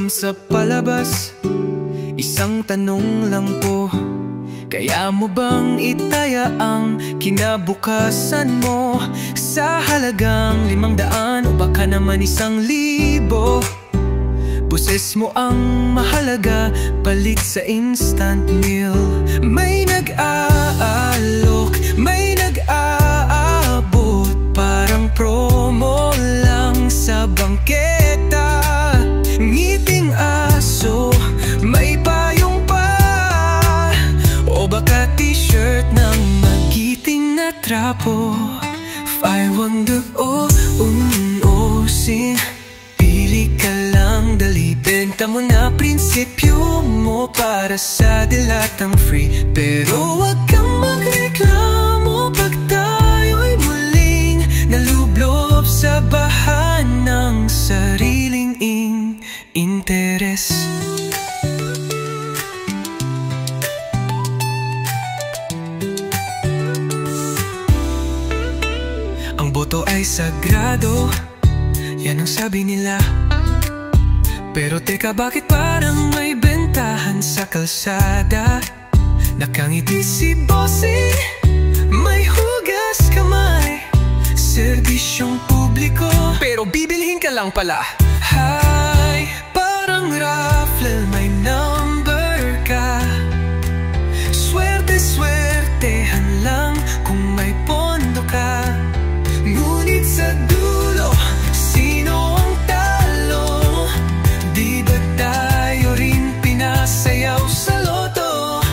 sa palabas, isang tanong lang po. Kaya mo bang itaya ang kinabukasan mo sa halagang 500 o baka naman 1,000? Boses mo ang mahalaga, balik sa instant meal. May nag-aalok, may nag-aabot, parang promo lang sa bangketa. Ngiting aso, may payong pa, o baka t-shirt ng magiting na trapo. 500 o unusin, pili ka lang, dali. Benta mo na prinsipyo mo para sa dilatang free. Pero wag kang magreklamo pag tayo'y muling nalublob sa bahan ng sariling interes. Ang boto ay sagrado, yan ang sabi nila. Pero teka, bakit parang may bentahan sa kalsada? Nakangiti si bossing, may hugas kamay, serbisyong publiko, pero bibilhin ka lang pala. Hay, parang raffle, may number ka. Swerte-swertehan lang kung may pondo ka. Ngunit sa dulo, sino ang talo? Di ba tayo rin pinasayaw sa loto?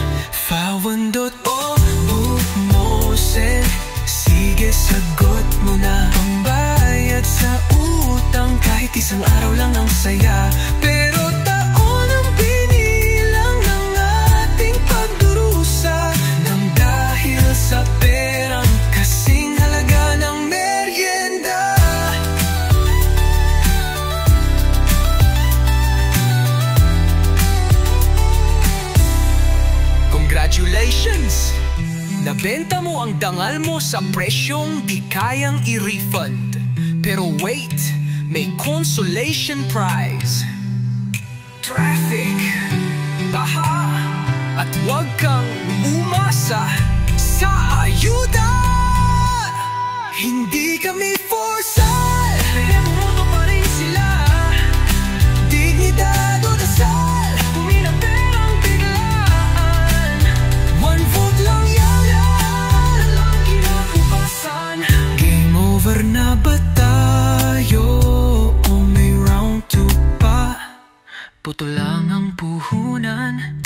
500 o bumusin, sige sagot mo na. Pambayad sa utang, kahit isang araw lang ang saya. Pero taon ang binilang ng ating pagdurusa, nang dahil sa perang kasing halaga ng merienda. Congratulations! Nabenta mo ang dangal mo sa presyong di kayang i-refund. Pero wait, may consolation prize. Traffic, baha, at huwag kang umasa sa ayuda. Hindi kami forsal, remoto pa rin sila. Dignidad o dasal, pumirang perang biglaan. One vote lang yan, lang kinabukasan. Game over na ba tayo o may round 2 pa? Puto lang ang puhunan.